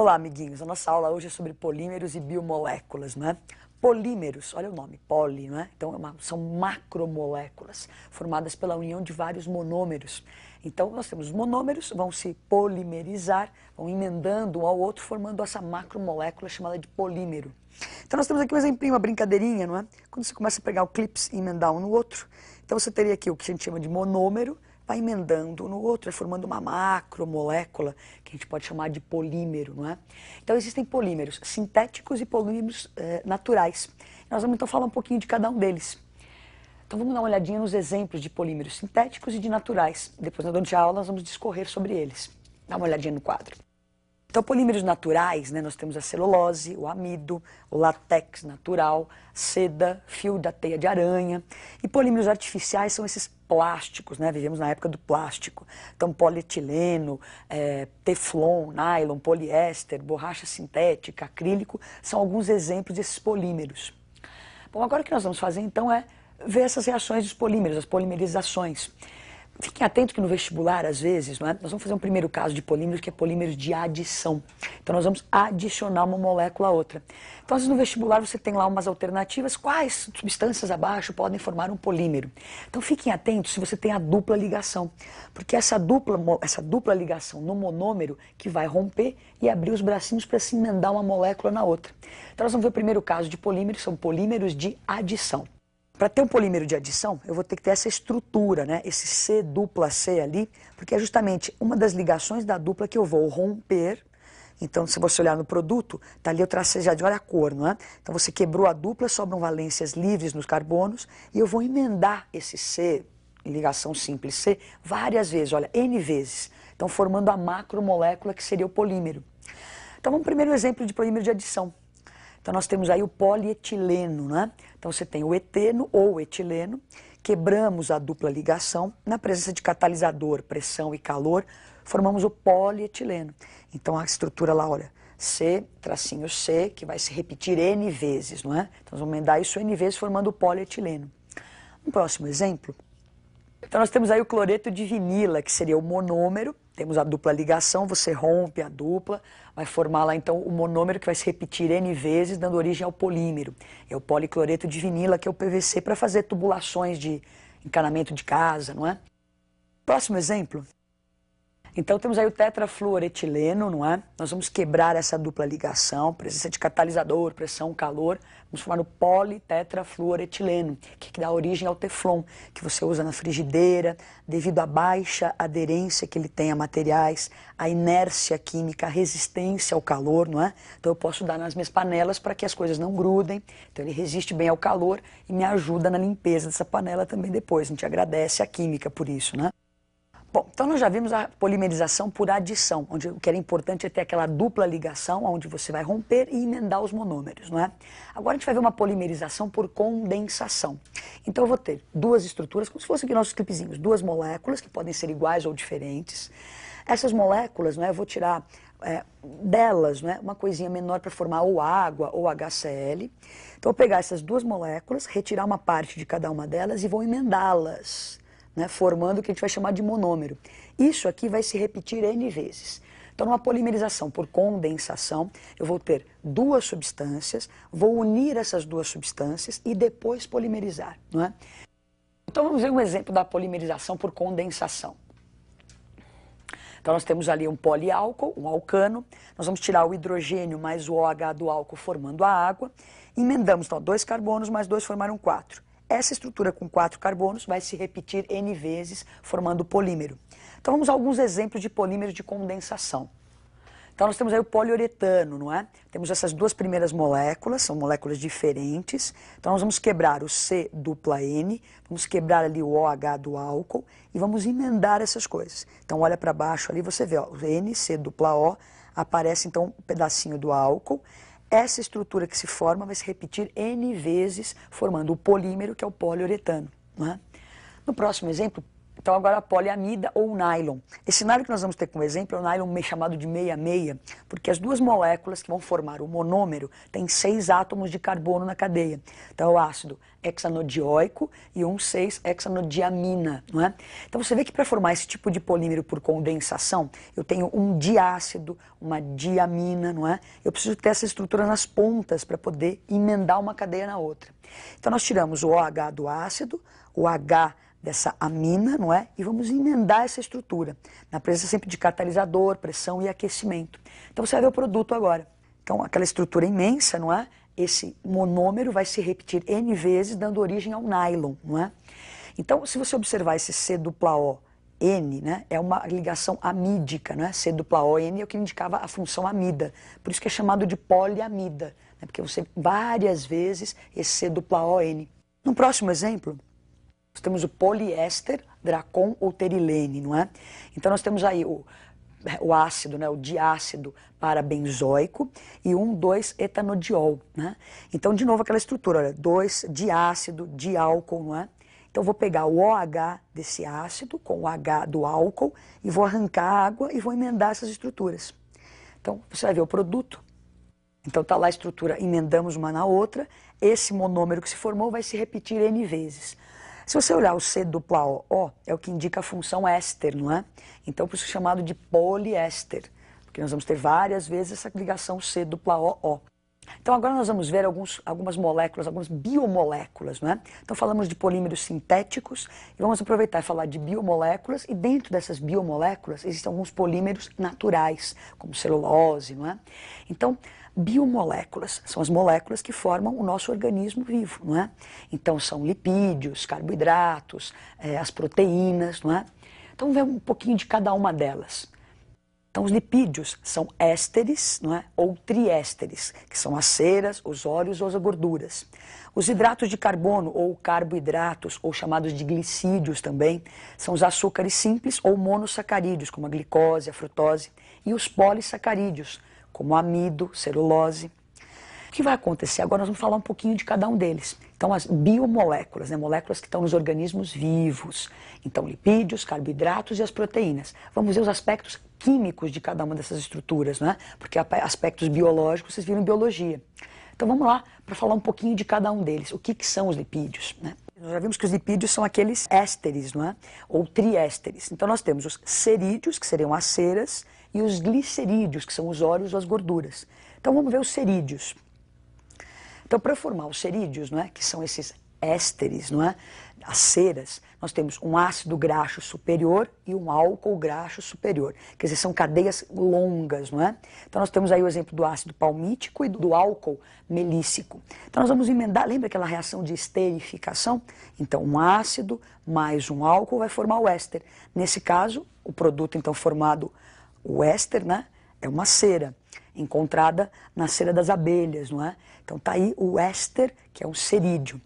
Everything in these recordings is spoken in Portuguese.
Vamos lá, amiguinhos. A nossa aula hoje é sobre polímeros e biomoléculas, não é? Polímeros, olha o nome, poli, não é? Então são macromoléculas formadas pela união de vários monômeros. Então nós temos os monômeros, vão se polimerizar, vão emendando um ao outro, formando essa macromolécula chamada de polímero. Então nós temos aqui um exemplinho, uma brincadeirinha, não é? Quando você começa a pegar o clips e emendar um no outro, então você teria aqui o que a gente chama de monômero, vai emendando um no outro, formando uma macromolécula, que a gente pode chamar de polímero, não é? Então existem polímeros sintéticos e polímeros naturais. Nós vamos então falar um pouquinho de cada um deles. Então vamos dar uma olhadinha nos exemplos de polímeros sintéticos e de naturais. Depois, durante a aula, nós vamos discorrer sobre eles. Dá uma olhadinha no quadro. Então, polímeros naturais, né, nós temos a celulose, o amido, o látex natural, seda, fio da teia de aranha. E polímeros artificiais são esses plásticos, né? Vivemos na época do plástico. Então, polietileno, teflon, nylon, poliéster, borracha sintética, acrílico, são alguns exemplos desses polímeros. Bom, agora o que nós vamos fazer, então, é ver essas reações dos polímeros, as polimerizações. Fiquem atentos que no vestibular, às vezes, não é? Nós vamos fazer um primeiro caso de polímeros, que é polímeros de adição. Então, nós vamos adicionar uma molécula a outra. Então, às vezes, no vestibular, você tem lá umas alternativas. Quais substâncias abaixo podem formar um polímero? Então, fiquem atentos se você tem a dupla ligação. Porque essa dupla ligação no monômero que vai romper e abrir os bracinhos para se emendar uma molécula na outra. Então, nós vamos ver o primeiro caso de polímeros, são polímeros de adição. Para ter um polímero de adição, eu vou ter que ter essa estrutura, né? Esse C dupla C ali, porque é justamente uma das ligações da dupla que eu vou romper. Então, se você olhar no produto, tá ali eu tracejadinho, olha a cor, não é? Então, você quebrou a dupla, sobram valências livres nos carbonos, e eu vou emendar esse C, ligação simples C, várias vezes, olha, N vezes. Então, formando a macromolécula que seria o polímero. Então, vamos primeiro exemplo de polímero de adição. Então, nós temos aí o polietileno, né? Então, você tem o eteno ou etileno, quebramos a dupla ligação, na presença de catalisador, pressão e calor, formamos o polietileno. Então, a estrutura lá, olha, C, tracinho C, que vai se repetir N vezes, não é? Então, nós vamos emendar isso N vezes, formando o polietileno. Um próximo exemplo. Então, nós temos aí o cloreto de vinila, que seria o monômero. Temos a dupla ligação, você rompe a dupla, vai formar lá então o monômero que vai se repetir N vezes, dando origem ao polímero. É o policloreto de vinila, que é o PVC, para fazer tubulações de encanamento de casa, não é? Próximo exemplo. Então temos aí o tetrafluoretileno, não é? Nós vamos quebrar essa dupla ligação, presença de catalisador, pressão, calor, vamos formar o politetrafluoretileno, que dá origem ao teflon, que você usa na frigideira, devido à baixa aderência que ele tem a materiais, a inércia química, a resistência ao calor, não é? Então eu posso dar nas minhas panelas para que as coisas não grudem, então ele resiste bem ao calor e me ajuda na limpeza dessa panela também depois, a gente agradece a química por isso, né? Bom, então nós já vimos a polimerização por adição, onde o que era importante é ter aquela dupla ligação, onde você vai romper e emendar os monômeros, não é? Agora a gente vai ver uma polimerização por condensação. Então eu vou ter duas estruturas, como se fossem aqui nossos clipezinhos, duas moléculas que podem ser iguais ou diferentes. Essas moléculas, não é, eu vou tirar delas, não é, uma coisinha menor para formar ou água ou HCl. Então eu vou pegar essas duas moléculas, retirar uma parte de cada uma delas e vou emendá-las, né, formando o que a gente vai chamar de monômero. Isso aqui vai se repetir N vezes. Então, numa polimerização por condensação, eu vou ter duas substâncias, vou unir essas duas substâncias e depois polimerizar, não é? Então, vamos ver um exemplo da polimerização por condensação. Então, nós temos ali um poliálcool, um alcano, nós vamos tirar o hidrogênio mais o OH do álcool formando a água, emendamos, então, 2 carbonos mais 2 formaram 4. Essa estrutura com 4 carbonos vai se repetir N vezes, formando o polímero. Então vamos a alguns exemplos de polímeros de condensação. Então nós temos aí o poliuretano, não é? Temos essas duas primeiras moléculas, são moléculas diferentes. Então nós vamos quebrar o C dupla N, vamos quebrar ali o OH do álcool e vamos emendar essas coisas. Então olha para baixo ali, você vê, ó, o N, C dupla O, aparece então um pedacinho do álcool. Essa estrutura que se forma vai se repetir N vezes, formando o polímero, que é o poliuretano, não é? No próximo exemplo, Então agora a poliamida ou nylon. Esse nylon que nós vamos ter como exemplo é o nylon chamado de meia-meia, porque as duas moléculas que vão formar o monômero têm 6 átomos de carbono na cadeia. Então é o ácido hexanodioico e 6-hexanodiamina, não é? Então você vê que para formar esse tipo de polímero por condensação, eu tenho um diácido, uma diamina, não é? Eu preciso ter essa estrutura nas pontas para poder emendar uma cadeia na outra. Então nós tiramos o OH do ácido, o H dessa amina, não é? E vamos emendar essa estrutura, na presença sempre de catalisador, pressão e aquecimento. Então você vai ver o produto agora. Então aquela estrutura imensa, não é? Esse monômero vai se repetir N vezes, dando origem ao nylon, não é? Então, se você observar esse C-O-N, né, é uma ligação amídica, né? C-O-N é o que indicava a função amida, por isso que é chamado de poliamida, né? Porque você várias vezes esse C-O-N. No próximo exemplo, nós temos o poliéster, dracon ou terilene, não é? Então nós temos aí o ácido, né, o diácido parabenzoico e 2-etanodiol, né? Então, de novo, aquela estrutura, olha, 2-diácido, diálcool, não é? Então, eu vou pegar o OH desse ácido com o H do álcool e vou arrancar a água e vou emendar essas estruturas. Então, você vai ver o produto. Então, está lá a estrutura, emendamos uma na outra, esse monômero que se formou vai se repetir N vezes. Se você olhar o C-O, é o que indica a função éster, não é? Então, por isso é chamado de poliéster, porque nós vamos ter várias vezes essa ligação C-O. Então, agora nós vamos ver algumas moléculas, algumas biomoléculas, não é? Então, falamos de polímeros sintéticos e vamos aproveitar e falar de biomoléculas e dentro dessas biomoléculas existem alguns polímeros naturais, como celulose, não é? Então, biomoléculas são as moléculas que formam o nosso organismo vivo, não é? Então são lipídios, carboidratos, as proteínas, não é? Então vamos ver um pouquinho de cada uma delas. Então os lipídios são ésteres, não é? Ou triésteres, que são as ceras, os óleos ou as gorduras. Os hidratos de carbono ou carboidratos, ou chamados de glicídios também, são os açúcares simples ou monossacarídeos, como a glicose, a frutose, e os polissacarídeos, como amido, celulose. O que vai acontecer? Agora nós vamos falar um pouquinho de cada um deles. Então, as biomoléculas, né? Moléculas que estão nos organismos vivos. Então, lipídios, carboidratos e as proteínas. Vamos ver os aspectos químicos de cada uma dessas estruturas, né? Porque aspectos biológicos vocês viram em biologia. Então, vamos lá para falar um pouquinho de cada um deles. O que são os lipídios, né? Nós já vimos que os lipídios são aqueles ésteres, não é? Ou triésteres. Então, nós temos os cerídeos, que seriam as ceras, e os glicerídeos, que são os óleos ou as gorduras. Então vamos ver os cerídeos. Então para formar os cerídeos, não é, que são esses ésteres, não é, as ceras, nós temos um ácido graxo superior e um álcool graxo superior. Quer dizer, são cadeias longas, não é? Então nós temos aí o exemplo do ácido palmítico e do álcool melíssico. Então nós vamos emendar, lembra aquela reação de esterificação? Então um ácido mais um álcool vai formar o éster. Nesse caso, o produto então formado, o éster, né, é uma cera, encontrada na cera das abelhas, não é? Então tá aí o éster, que é um cerídeo.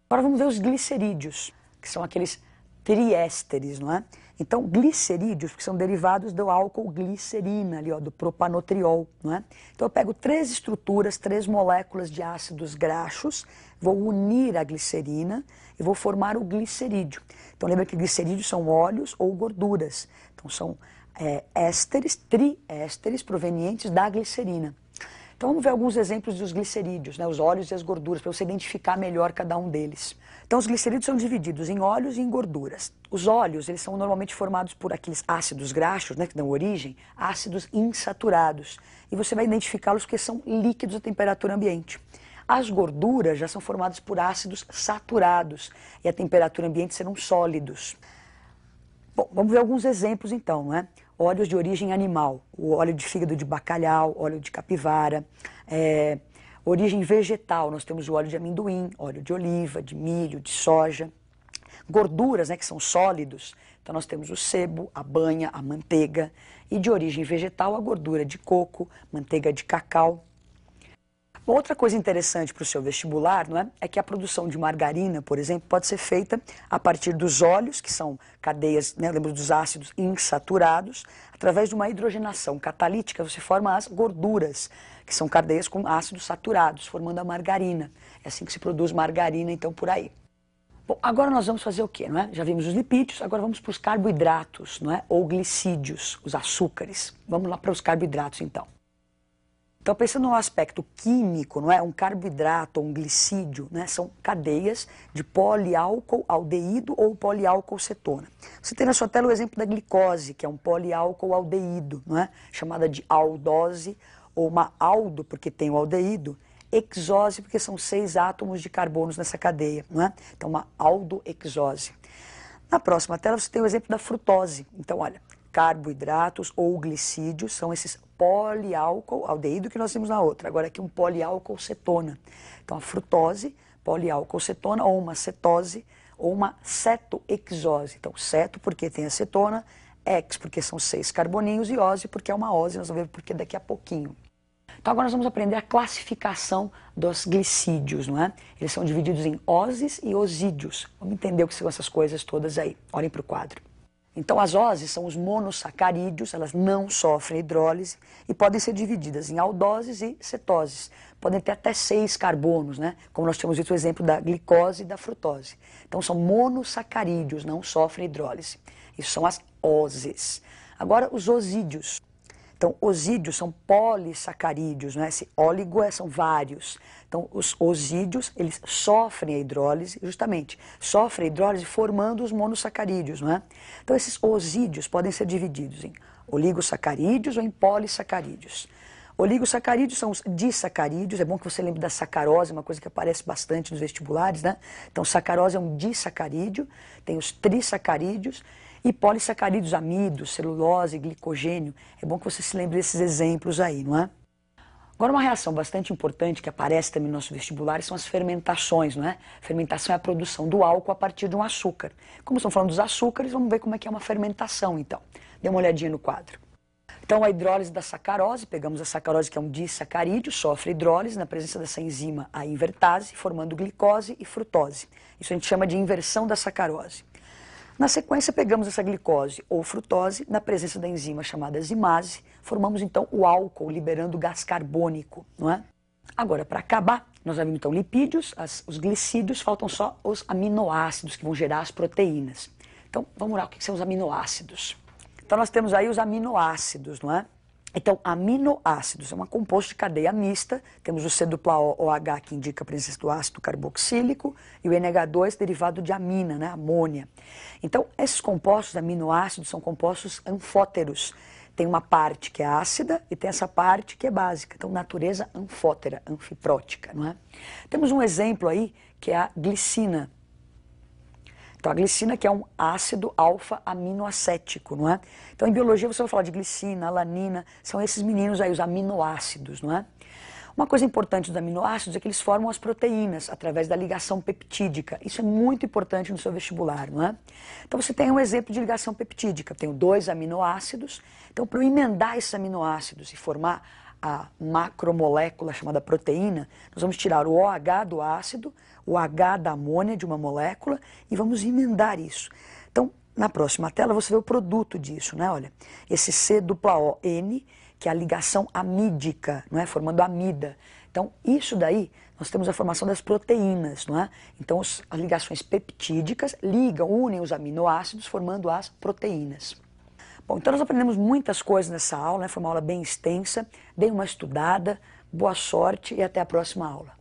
Agora vamos ver os glicerídeos, que são aqueles triésteres, não é? Então, glicerídeos, que são derivados do álcool glicerina, ali, ó, do propanotriol, não é? Então eu pego 3 estruturas, 3 moléculas de ácidos graxos, vou unir a glicerina e vou formar o glicerídeo. Então lembra que glicerídeos são óleos ou gorduras. Então são ésteres, triésteres provenientes da glicerina. Então vamos ver alguns exemplos dos glicerídeos, né, os óleos e as gorduras, para você identificar melhor cada um deles. Então os glicerídeos são divididos em óleos e em gorduras. Os óleos, eles são normalmente formados por aqueles ácidos graxos, né, que dão origem, ácidos insaturados. E você vai identificá-los porque são líquidos a temperatura ambiente. As gorduras já são formadas por ácidos saturados e a temperatura ambiente serão sólidos. Bom, vamos ver alguns exemplos então, né? Óleos de origem animal, o óleo de fígado de bacalhau, óleo de capivara. Origem vegetal, nós temos o óleo de amendoim, óleo de oliva, de milho, de soja. Gorduras, né, que são sólidos, então nós temos o sebo, a banha, a manteiga. E de origem vegetal, a gordura de coco, manteiga de cacau. Outra coisa interessante para o seu vestibular, não é? É que a produção de margarina, por exemplo, pode ser feita a partir dos óleos, que são cadeias, né, lembra dos ácidos insaturados, através de uma hidrogenação catalítica, você forma as gorduras, que são cadeias com ácidos saturados, formando a margarina. É assim que se produz margarina, então, por aí. Bom, agora nós vamos fazer o quê, não é? Já vimos os lipídios, agora vamos para os carboidratos, não é? Ou glicídios, os açúcares. Vamos lá para os carboidratos, então. Então, pensando no aspecto químico, não é? Um carboidrato ou um glicídio, né? São cadeias de poliálcool aldeído ou poliálcool cetona. Você tem na sua tela o exemplo da glicose, que é um poliálcool aldeído, não é? Chamada de aldose, ou uma aldo, porque tem o aldeído, hexose, porque são 6 átomos de carbonos nessa cadeia, não é? Então, uma aldohexose. Na próxima tela você tem o exemplo da frutose. Então, olha, carboidratos ou glicídios são esses poliálcool aldeído que nós temos na outra. Agora aqui um poliálcool cetona. Então, a frutose, poliálcool cetona, ou uma cetose, ou uma cetohexose. Então, ceto porque tem acetona, hex porque são 6 carboninhos e ose porque é uma ose, nós vamos ver porque daqui a pouquinho. Então agora nós vamos aprender a classificação dos glicídios, não é? Eles são divididos em oses e osídios. Vamos entender o que são essas coisas todas aí. Olhem para o quadro. Então as oses são os monossacarídeos, elas não sofrem hidrólise e podem ser divididas em aldoses e cetoses. Podem ter até 6 carbonos, né? Como nós tínhamos visto o exemplo da glicose e da frutose. Então são monossacarídeos, não sofrem hidrólise. Isso são as oses. Agora os osídios. Então, osídios são polissacarídeos, né? Esse óligo são vários. Então, os osídios, eles sofrem a hidrólise, justamente, sofrem a hidrólise formando os monossacarídeos, não é? Então, esses osídios podem ser divididos em oligosacarídeos ou em polissacarídeos. Oligosacarídeos são os disacarídeos, é bom que você lembre da sacarose, uma coisa que aparece bastante nos vestibulares, né? Então, sacarose é um disacarídeo, tem os trissacarídeos, e polissacarídeos, amidos, celulose, glicogênio. É bom que você se lembre desses exemplos aí, não é? Agora, uma reação bastante importante que aparece também no nosso vestibular são as fermentações, não é? Fermentação é a produção do álcool a partir de um açúcar. Como estamos falando dos açúcares, vamos ver como é que é uma fermentação, então. Dê uma olhadinha no quadro. Então, a hidrólise da sacarose, pegamos a sacarose, que é um disacarídeo, sofre hidrólise na presença dessa enzima, a invertase, formando glicose e frutose. Isso a gente chama de inversão da sacarose. Na sequência, pegamos essa glicose ou frutose, na presença da enzima chamada zimase, formamos então o álcool, liberando gás carbônico, não é? Agora, para acabar, nós já vimos então lipídios, os glicídios, faltam só os aminoácidos que vão gerar as proteínas. Então, vamos lá, o que são os aminoácidos? Então, nós temos aí os aminoácidos, não é? Então, aminoácidos é um composto de cadeia mista, temos o C-OH que indica a presença do ácido carboxílico e o NH2 derivado de amina, né, amônia. Então, esses compostos aminoácidos são compostos anfóteros. Tem uma parte que é ácida e tem essa parte que é básica. Então, natureza anfótera, anfiprótica, não é? Temos um exemplo aí que é a glicina. Então, a glicina que é um ácido alfa-aminoacético, não é? Então, em biologia você vai falar de glicina, alanina, são esses meninos aí, os aminoácidos, não é? Uma coisa importante dos aminoácidos é que eles formam as proteínas através da ligação peptídica. Isso é muito importante no seu vestibular, não é? Então, você tem um exemplo de ligação peptídica. Tenho 2 aminoácidos. Então, para eu emendar esses aminoácidos e formar a macromolécula chamada proteína, nós vamos tirar o OH do ácido, o H da amônia de uma molécula e vamos emendar isso. Então, na próxima tela você vê o produto disso, né? Olha, esse C-ON, que é a ligação amídica, não é? Formando amida. Então, isso daí, nós temos a formação das proteínas, não é? Então, as ligações peptídicas unem os aminoácidos, formando as proteínas. Bom, então nós aprendemos muitas coisas nessa aula, né? Foi uma aula bem extensa. Dê uma estudada, boa sorte e até a próxima aula.